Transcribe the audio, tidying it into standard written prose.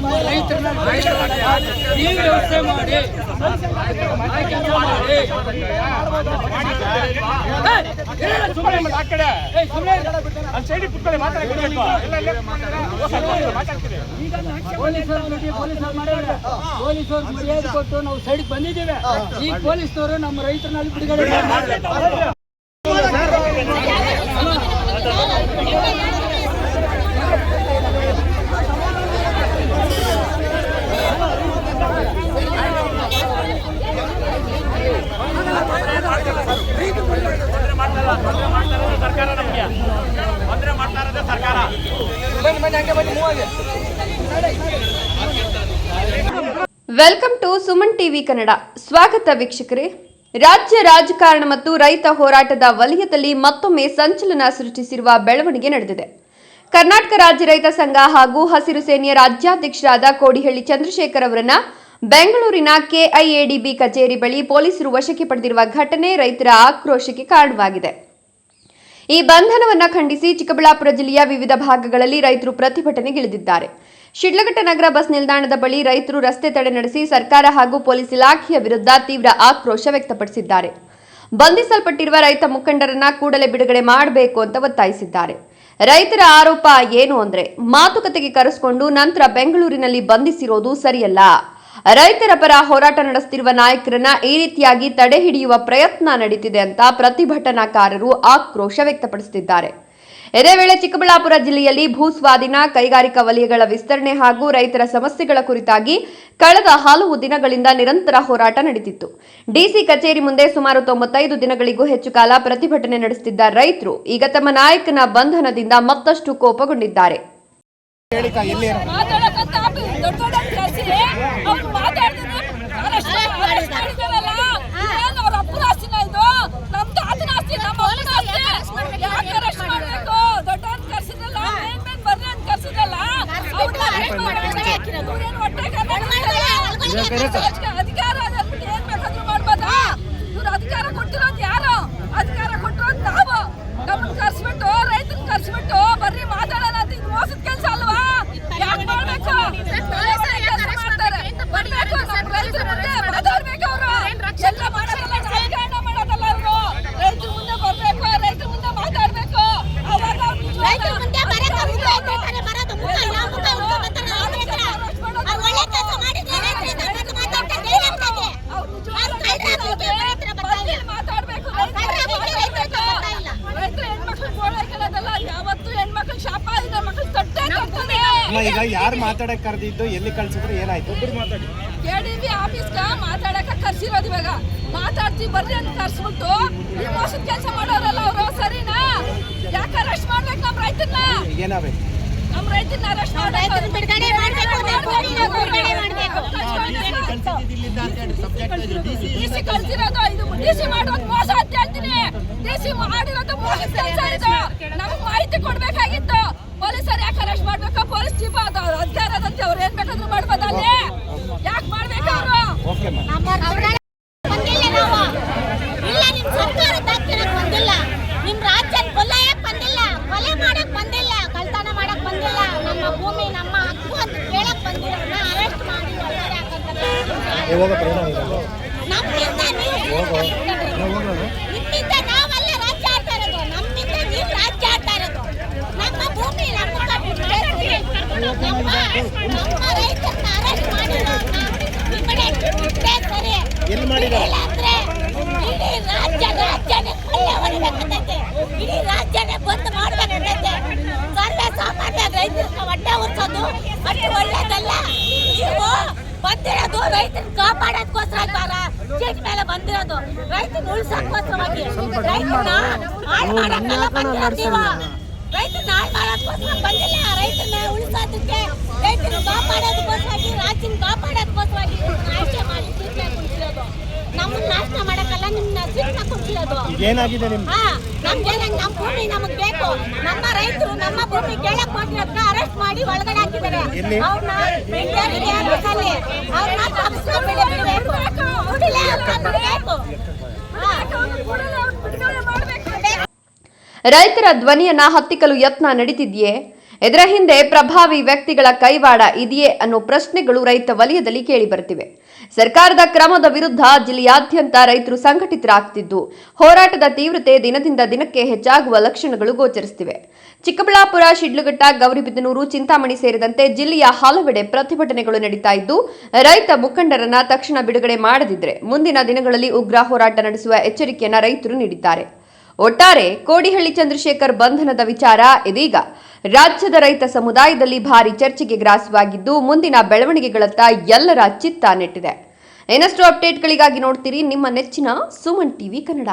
ನಮ್ಮ ರೈತರನ್ನ ಈ ವ್ಯವಸ್ಥೆ ಮಾಡಿ ಪೊಲೀಸರು ಮರ್ಯಾದೆ ಕೊಟ್ಟು ನಾವು ಸೈಡ್ ಬಂದಿದ್ದೇವೆ. ಈ ಪೊಲೀಸರು ನಮ್ಮ ರೈತರನ್ನ ಬಿಡುಗಡೆ welcome to Suman TV Kannada. ಸ್ವಾಗತ ವೀಕ್ಷಕರೇ. ರಾಜ್ಯ ರಾಜಕಾರಣ ಮತ್ತು ರೈತ ಹೋರಾಟದ ವಲಯದಲ್ಲಿ ಮತ್ತೊಮ್ಮೆ ಸಂಚಲನ ಸೃಷ್ಟಿಸಿರುವ ಬೆಳವಣಿಗೆ ನಡೆದಿದೆ. ಕರ್ನಾಟಕ ರಾಜ್ಯ ರೈತ ಸಂಘ ಹಾಗೂ ಹಸಿರು ಸೇನೆಯ ರಾಜ್ಯಾಧ್ಯಕ್ಷರಾದ ಕೋಡಿಹಳ್ಳಿ ಚಂದ್ರಶೇಖರ್ ಅವರನ್ನ ಬೆಂಗಳೂರಿನ ಕೆಐಎಡಿಬಿ ಕಚೇರಿ ಬಳಿ ಪೊಲೀಸರು ವಶಕ್ಕೆ ಪಡೆದಿರುವ ಘಟನೆ ರೈತರ ಆಕ್ರೋಶಕ್ಕೆ ಕಾರಣವಾಗಿದೆ. ಈ ಬಂಧನವನ್ನು ಖಂಡಿಸಿ ಚಿಕ್ಕಬಳ್ಳಾಪುರ ಜಿಲ್ಲೆಯ ವಿವಿಧ ಭಾಗಗಳಲ್ಲಿ ರೈತರು ಪ್ರತಿಭಟನೆಗಿಳಿದಿದ್ದಾರೆ. ಶಿಡ್ಲಘಟ್ಟ ನಗರ ಬಸ್ ನಿಲ್ದಾಣದ ಬಳಿ ರೈತರು ರಸ್ತೆ ತಡೆ ನಡೆಸಿ ಸರ್ಕಾರ ಹಾಗೂ ಪೊಲೀಸ್ ಇಲಾಖೆಯ ವಿರುದ್ಧ ತೀವ್ರ ಆಕ್ರೋಶ ವ್ಯಕ್ತಪಡಿಸಿದ್ದಾರೆ. ಬಂಧಿಸಲ್ಪಟ್ಟಿರುವ ರೈತ ಮುಖಂಡರನ್ನ ಕೂಡಲೇ ಬಿಡುಗಡೆ ಮಾಡಬೇಕು ಅಂತ ಒತ್ತಾಯಿಸಿದ್ದಾರೆ. ರೈತರ ಆರೋಪ ಏನು ಅಂದ್ರೆ, ಮಾತುಕತೆಗೆ ಕರೆಸಿಕೊಂಡು ನಂತರ ಬೆಂಗಳೂರಿನಲ್ಲಿ ಬಂಧಿಸಿರೋದು ಸರಿಯಲ್ಲ. ರೈತರ ಪರ ಹೋರಾಟ ನಡೆಸುತ್ತಿರುವ ನಾಯಕರನ್ನ ಈ ರೀತಿಯಾಗಿ ತಡೆ ಹಿಡಿಯುವ ಪ್ರಯತ್ನ ನಡೀತಿದೆ ಅಂತ ಪ್ರತಿಭಟನಾಕಾರರು ಆಕ್ರೋಶ ವ್ಯಕ್ತಪಡಿಸುತ್ತಿದ್ದಾರೆ. ಇದೇ ವೇಳೆ ಚಿಕ್ಕಬಳ್ಳಾಪುರ ಜಿಲ್ಲೆಯಲ್ಲಿ ಭೂಸ್ವಾಧೀನ, ಕೈಗಾರಿಕಾ ವಲಯಗಳ ವಿಸ್ತರಣೆ ಹಾಗೂ ರೈತರ ಸಮಸ್ಯೆಗಳ ಕುರಿತಾಗಿ ಕಳೆದ ಹಲವು ದಿನಗಳಿಂದ ನಿರಂತರ ಹೋರಾಟ ನಡೆದಿತ್ತು. ಡಿಸಿ ಕಚೇರಿ ಮುಂದೆ ಸುಮಾರು 95 ದಿನಗಳಿಗೂ ಹೆಚ್ಚು ಕಾಲ ಪ್ರತಿಭಟನೆ ನಡೆಸುತ್ತಿದ್ದ ರೈತರು ಈಗ ತಮ್ಮ ನಾಯಕನ ಬಂಧನದಿಂದ ಮತ್ತಷ್ಟು ಕೋಪಗೊಂಡಿದ್ದಾರೆ. ಅಧಿಕಾರ ಏನ್ ಬೇಕಾದ್ರೂ ಮಾಡ್ಬೋದಾ? ಇವ್ರು ಅಧಿಕಾರ ಕೊಟ್ಟಿರೋದು ಯಾರು? ಅಧಿಕಾರ ಕೊಟ್ಟಿರೋದು ನಾವು. ನಮ್ಮನ್ನ ಕರ್ಸ್ಬಿಟ್ಟು ರೈತನ ಕರ್ಸ್ಬಿಟ್ಟು ಬರ್ರಿ ಮಾತಾಡೋಣ ಅಂತ ಇದು ಮೋಸದ ಕೆಲಸ ಅಲ್ವಾ? ಯಾಕೆ ಮಾಡ್ಬೇಕು? ಮಾಡ್ತಾರೆ ಬರ್ಬೇಕು, ನಮ್ಮ ರೈತರ ಮುಂದೆ ಮಾತಾಡ್ಬೇಕು. ಅವರು ಎಲ್ಲ ಮಾಡೋದಲ್ಲ, ರಾಜಕಾರಣ ಮಾಡೋದಲ್ಲ. ಅವರು ರೈತರ ಮುಂದೆ ಬರ್ಬೇಕು, ರೈತರ ಮುಂದೆ ಮಾತಾಡ್ಬೇಕು. ಅವಾಗ ಈಗ ಯಾರು ಮಾತಾಡಕ್ ಕರೆದಿದ್ದು, ಎಲ್ಲಿ ಕಳ್ಸಿದ್ರು, ಏನಾಯ್ತು? ಕೆಡಿಬಿ ಆಫೀಸ್ಗ ಮಾತಾಡಕ ಕರ್ಸಿರೋದು. ಇವಾಗ ಮಾತಾಡ್ತೀವಿ ಬರ್ರಿ ಅಂತ ಕರ್ಸ್ಬಿಟ್ಟು ಈ ಮೋಸದ ಕೆಲಸ ಮಾಡೋರಲ್ಲ ಅವರು. ಸರಿನಾ? ಯಾಕೆ ಅರೆಸ್ಟ್ ಮಾಡ್ಬೇಕು ನಮ್ಮ ರೈತನ್ನ? ಏನಾಗಬೇಕು? ನಮ್ಮ ರೈತನ್ನ ಅರೆಸ್ಟ್ ಮಾಡ್ಬೇಕು, ಬಿಡುಗಡೆ ಮಾಡಬೇಕು. ಡಿಸಿ ಕಳ್ಸಿರೋದು ಇದು, ಡಿಸಿ ಮಾಡೋದು ಮೋಸ ಅಂತ ಹೇಳ್ತೀನಿ. ಡಿಸಿ ಮಾಡಿರೋದು ಮೋಸ ಕೆಲಸ. ಇದು ನಮಗೆ ಮಾಹಿತಿ ಕೊಡ್ಬೇಕಾಗಿತ್ತು. ಪೊಲೀಸರು ಯಾಕೆ ಅರೆಸ್ಟ್ ಮಾಡ್ಬೇಕು? ಪೊಲೀಸ್ ಚೀಫ್ ಅಧಿಕಾರದಂತೆ ಅವ್ರು ಏನ್ ಬೇಕಾದ್ರೂ ಮಾಡ್ಬೋದಲ್ಲ. ಯಾಕೆ ಮಾಡ್ಬೇಕು ಅವರು? ನಿಮ್ ರಾಜ್ಯ ಕೊಲ್ಲಯಕ್ ಬಂದಿಲ್ಲ, ಕೊಲೆ ಮಾಡಕ್ ಬಂದಿಲ್ಲ, ಕಳ್ತನ ಮಾಡಕ್ ಬಂದಿಲ್ಲ. ನಮ್ಮ ಭೂಮಿ ನಮ್ಮ ಹಕ್ಕು ಅಂತ ಕೇಳಕ್ ಬಂದಿರೋದನ್ನ ಅರೆಸ್ಟ್ ಮಾಡಿ ಒಳಗಡೆ ಹಾಕಂತಾರೆ. ನಿಮ್ಮಿಂದ ನಾವಲ್ಲ ರಾಜ್ಯ ಆಡ್ತಾ ಇರೋದು, ನಮ್ಮಿಂದ ನೀವು ರಾಜ್ಯ ಆಡ್ತಾ ಇರೋದು. ನಮ್ಮ ಭೂಮಿ ನಮ್ಮ ರೈತರನ್ನ ಅರೆಸ್ಟ್ ಮಾಡಿರೋದನ್ನ ಎಲ್ಲಿ ಮಾಡಿರೋ? ಇಡೀ ರಾಜ್ಯನೇ ಕೊಲೆ ಹೊಡಿಬೇಕಂತೈತೆ. ಇಡೀ ರಾಜ್ಯನೇ ಬಂದ್ ಮಾಡ್ಬೇಕಂತೈತೆ. ಸರ್ವೇ ಸಾಮಾನ್ಯ ರೈತರಿಗೆ ಹೊಟ್ಟೆ ಉರ್ಸೋದು ಅಷ್ಟು ಒಳ್ಳೇದಲ್ಲ. ನೀವು ಬಂದಿರೋದು ರೈತನ ಕಾಪಾಡೋದಕ್ಕೋಸ್ಕರ ಸ್ಟೇಜ್ ಮೇಲೆ ಬಂದಿರೋದು, ರೈತನ ಉಳಿಸೋಕ್ಕೋಸ್ಕರವಾಗಿ. ರೈತನ ಹಾಳು ಮಾಡಕ್ಕೆಲ್ಲ ಬಂದಿರೋದು. ರೈತನ ಹಾಳು ಮಾಡೋದಕ್ಕೋಸ್ಕರ ಬಂದಿಲ್ಲ. ರೈತನ ಉಳಿಸೋದಕ್ಕೆ, ರೈತನ ಕಾಪಾಡೋದಕ್ಕೋಸ್ಕರವಾಗಿ, ರಾಜ್ಯನ ಕಾಪಾಡೋದಕ್ಕೋಸ್ಕರವಾಗಿ ನಾಶ ಮಾಡಿ ಸೀಟ್ನ ಕುಡಿಸಿರೋದು. ನಮ್ಮನ್ನ ನಾಶ ಮಾಡಕ್ಕಲ್ಲ, ನಿಮ್ನ ಸೀಟ್ನ ಕುಡಿಸಿರೋದು. ಏನಾಗಿದೆ ನಿಮ್ಗೆ? ನಮ್ಗೆ ನಮ್ಮ ಭೂಮಿ ನಮಗ್ ಬೇಕು. ನಮ್ಮ ರೈತರು ನಮ್ಮ ಭೂಮಿ ಕೇಳಕ್ ಕೊಟ್ಟಿರೋದನ್ನ ಅರೆಸ್ಟ್ ಮಾಡಿ ಒಳಗಡೆ ಹಾಕಿದ್ದಾರೆ. ಅವ್ರನ್ನ ಅವ್ರನ್ನ ತಪ್ಪಿಸ್ಕೊಂಡ್ಬಿಡಬೇಕು. ರೈತರ ಧ್ವನಿಯನ್ನ ಹತ್ತಿಕ್ಕಲು ಯತ್ನ ನಡೀತಿದೆಯೇ? ಇದರ ಹಿಂದೆ ಪ್ರಭಾವಿ ವ್ಯಕ್ತಿಗಳ ಕೈವಾಡ ಇದೆಯೇ ಅನ್ನೋ ಪ್ರಶ್ನೆಗಳು ರೈತ ವಲಯದಲ್ಲಿ ಕೇಳಿಬರುತ್ತಿವೆ. ಸರ್ಕಾರದ ಕ್ರಮದ ವಿರುದ್ಧ ಜಿಲ್ಲೆಯಾದ್ಯಂತ ರೈತರು ಸಂಘಟಿತರಾಗುತ್ತಿದ್ದು, ಹೋರಾಟದ ತೀವ್ರತೆ ದಿನದಿಂದ ದಿನಕ್ಕೆ ಹೆಚ್ಚಾಗುವ ಲಕ್ಷಣಗಳು ಗೋಚರಿಸುತ್ತಿವೆ. ಚಿಕ್ಕಬಳ್ಳಾಪುರ, ಶಿಡ್ಲಘಟ್ಟ, ಗೌರಿಬಿದನೂರು, ಚಿಂತಾಮಣಿ ಸೇರಿದಂತೆ ಜಿಲ್ಲೆಯ ಹಲವೆಡೆ ಪ್ರತಿಭಟನೆಗಳು ನಡೀತಾ ಇದ್ದು, ರೈತ ಮುಖಂಡರನ್ನ ತಕ್ಷಣ ಬಿಡುಗಡೆ ಮಾಡದಿದ್ದರೆ ಮುಂದಿನ ದಿನಗಳಲ್ಲಿ ಉಗ್ರ ಹೋರಾಟ ನಡೆಸುವ ಎಚ್ಚರಿಕೆಯನ್ನ ರೈತರು ನೀಡಿದ್ದಾರೆ. ಒಟ್ಟಾರೆ ಕೋಡಿಹಳ್ಳಿ ಚಂದ್ರಶೇಖರ್ ಬಂಧನದ ವಿಚಾರ ಇದೀಗ ರಾಜ್ಯದ ರೈತ ಸಮುದಾಯದಲ್ಲಿ ಭಾರಿ ಚರ್ಚೆಗೆ ಗ್ರಾಸವಾಗಿದ್ದು, ಮುಂದಿನ ಬೆಳವಣಿಗೆಗಳತ್ತ ಎಲ್ಲರ ಚಿತ್ತ ನೆಟ್ಟಿದೆ. ಇನ್ನಷ್ಟು ಅಪ್ಡೇಟ್ಗಳಿಗಾಗಿ ನೋಡ್ತೀರಿ ನಿಮ್ಮ ನೆಚ್ಚಿನ ಸುಮನ್ ಟಿವಿ ಕನ್ನಡ.